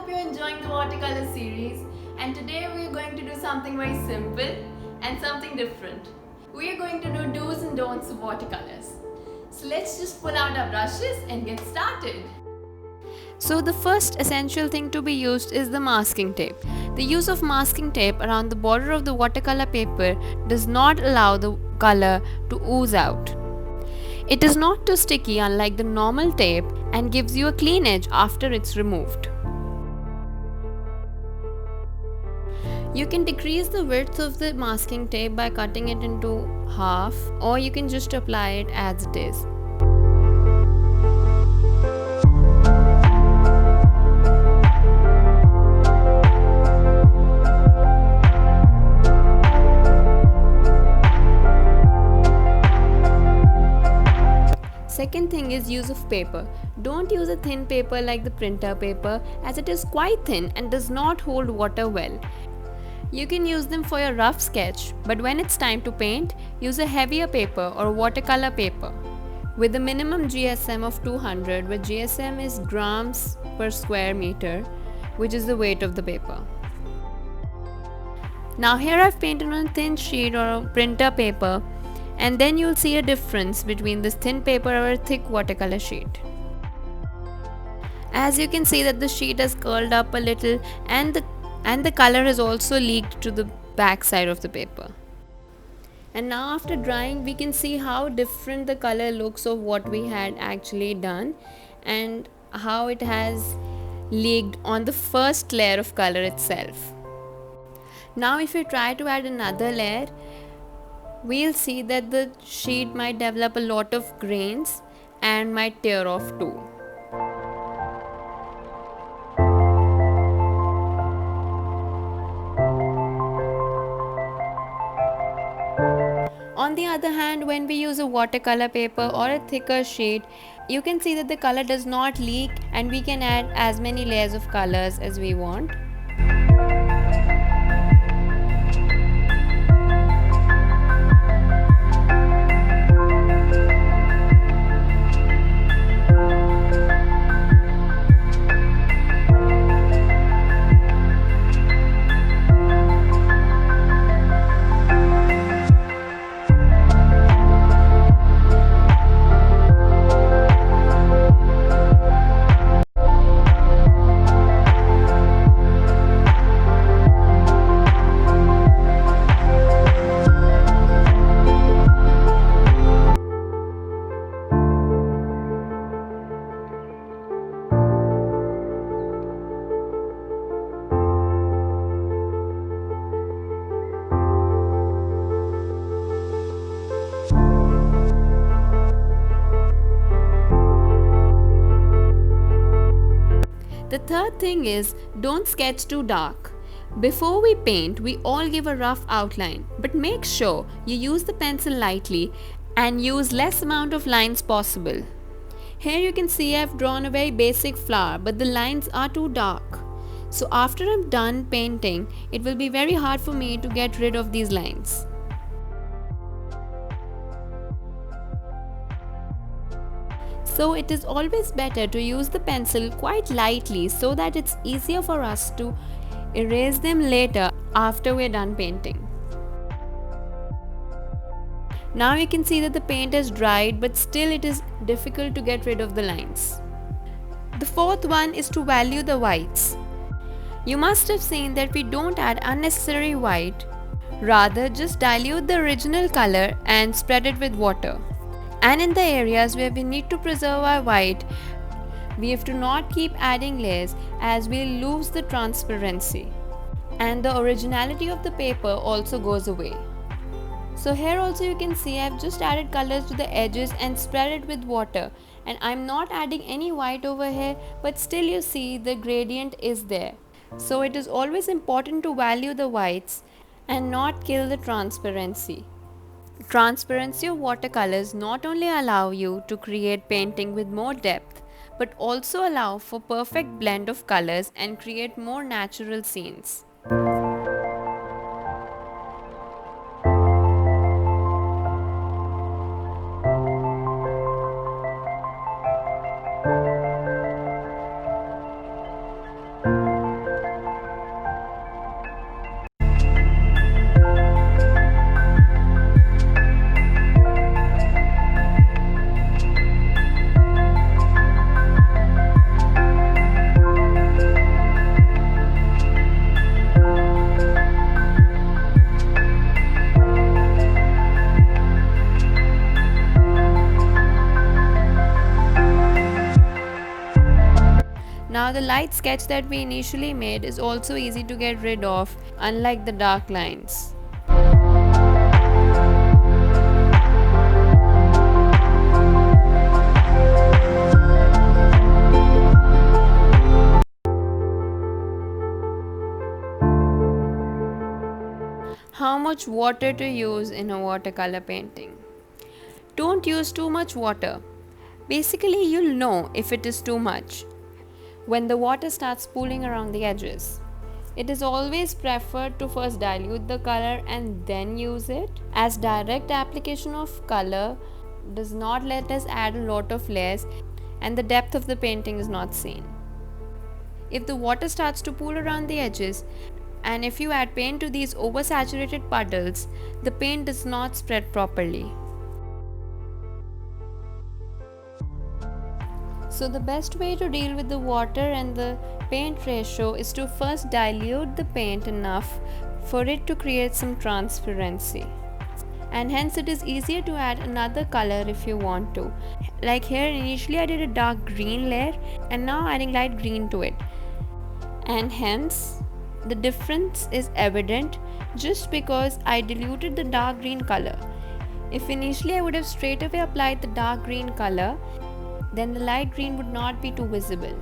hope you're enjoying the watercolor series, and today we are going to do something very simple and something different. We are going to do do's and don'ts of watercolors. So let's just pull out our brushes and get started. So the first essential thing to be used is the masking tape. The use of masking tape around the border of the watercolor paper does not allow the color to ooze out. It is not too sticky unlike the normal tape and gives you a clean edge after it's removed. You can decrease the width of the masking tape by cutting it into half, or you can just apply it as it is. Second thing is use of paper. Don't use a thin paper like the printer paper, as it is quite thin and does not hold water well. You can use them for your rough sketch, but when it's time to paint, use a heavier paper or watercolor paper. With a minimum GSM of 200, where GSM is grams per square meter, which is the weight of the paper. Now here I've painted on a thin sheet or a printer paper, and then you'll see a difference between this thin paper or a thick watercolor sheet. As you can see that the sheet has curled up a little and the color has also leaked to the back side of the paper. And now after drying, we can see how different the color looks of what we had actually done and how it has leaked on the first layer of color itself. Now if we try to add another layer, we'll see that the sheet might develop a lot of grains and might tear off too. On the other hand, when we use a watercolor paper or a thicker sheet, you can see that the color does not leak and we can add as many layers of colors as we want. The third thing is, don't sketch too dark. Before we paint, we all give a rough outline, but make sure you use the pencil lightly and use less amount of lines possible. Here you can see I've drawn a very basic flower, but the lines are too dark. So after I'm done painting, it will be very hard for me to get rid of these lines. So it is always better to use the pencil quite lightly so that it's easier for us to erase them later after we're done painting. Now you can see that the paint has dried, but still it is difficult to get rid of the lines. The fourth one is to value the whites. You must have seen that we don't add unnecessary white, rather just dilute the original color and spread it with water. And in the areas where we need to preserve our white, we have to not keep adding layers as we'll lose the transparency. And the originality of the paper also goes away. So here also you can see I've just added colors to the edges and spread it with water. And I'm not adding any white over here, but still you see the gradient is there. So it is always important to value the whites and not kill the transparency. Transparency of watercolors not only allow you to create painting with more depth, but also allow for perfect blend of colors and create more natural scenes. Now the light sketch that we initially made is also easy to get rid of, unlike the dark lines. How much water to use in a watercolor painting? Don't use too much water. Basically, you'll know if it is too much when the water starts pooling around the edges. It is always preferred to first dilute the color and then use it, as direct application of color does not let us add a lot of layers and the depth of the painting is not seen. If the water starts to pool around the edges, and if you add paint to these oversaturated puddles, the paint does not spread properly. So the best way to deal with the water and the paint ratio is to first dilute the paint enough for it to create some transparency. And hence it is easier to add another color if you want to. Like here, initially I did a dark green layer and now adding light green to it. And hence the difference is evident just because I diluted the dark green color. If initially I would have straight away applied the dark green color, then the light green would not be too visible.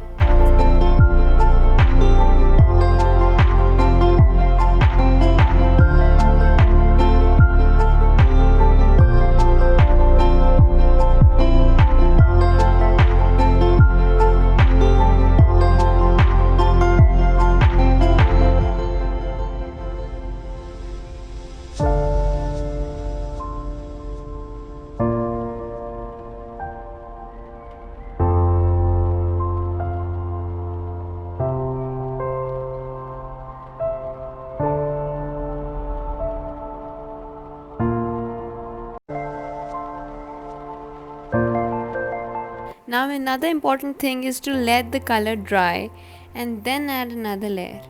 Now another important thing is to let the color dry and then add another layer.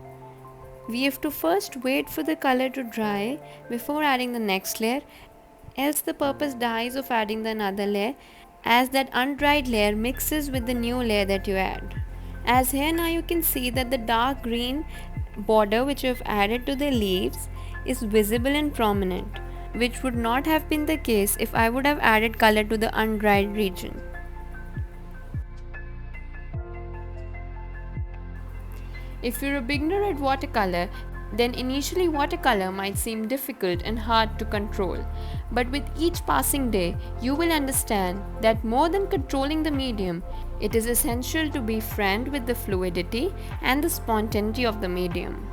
We have to first wait for the color to dry before adding the next layer, else the purpose dies of adding the another layer, as that undried layer mixes with the new layer that you add. As here now you can see that the dark green border which you have added to the leaves is visible and prominent, which would not have been the case if I would have added color to the undried region. If you're a beginner at watercolor, then initially watercolor might seem difficult and hard to control. But with each passing day, you will understand that more than controlling the medium, it is essential to be friend with the fluidity and the spontaneity of the medium.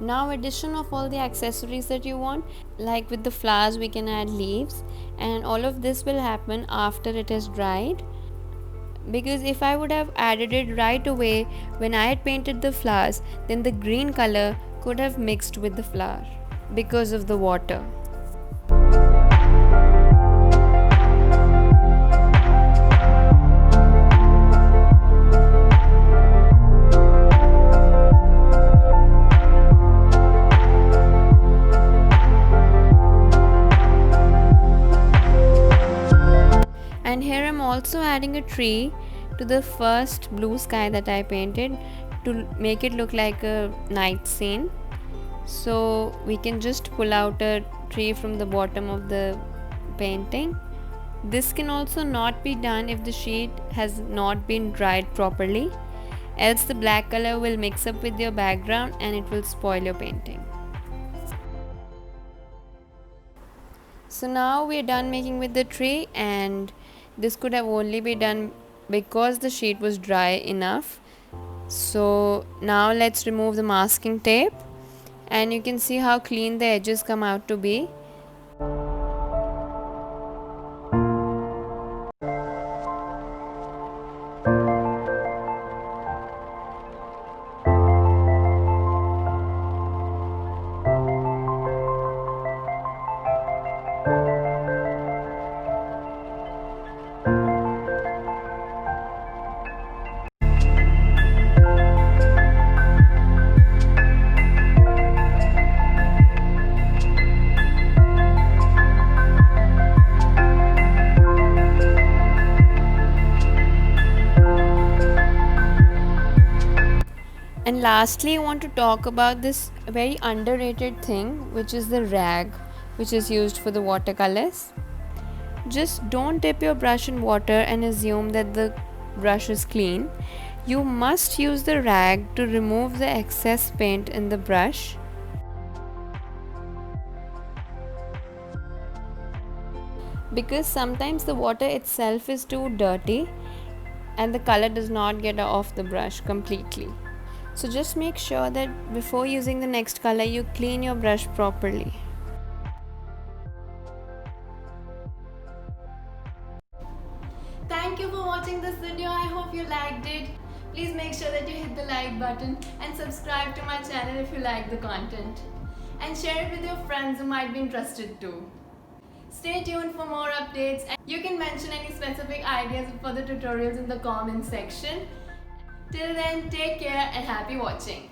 Now addition of all the accessories that you want, like with the flowers we can add leaves, and all of this will happen after it is dried, because if I would have added it right away when I had painted the flowers, then the green color could have mixed with the flower because of the water. And here I'm also adding a tree to the first blue sky that I painted to make it look like a night scene. So we can just pull out a tree from the bottom of the painting. This can also not be done if the sheet has not been dried properly, else the black color will mix up with your background and it will spoil your painting. So now we are done making with the tree, and this could have only been done because the sheet was dry enough. So now let's remove the masking tape, and you can see how clean the edges come out to be. And lastly, I want to talk about this very underrated thing, which is the rag, which is used for the watercolors. Just don't dip your brush in water and assume that the brush is clean. You must use the rag to remove the excess paint in the brush. Because sometimes the water itself is too dirty and the color does not get off the brush completely. So just make sure that before using the next color you clean your brush properly. Thank you for watching this video. I hope you liked it. Please make sure that you hit the like button and subscribe to my channel if you like the content. And share it with your friends who might be interested too. Stay tuned for more updates, and you can mention any specific ideas for the tutorials in the comment section. Till then, take care and happy watching.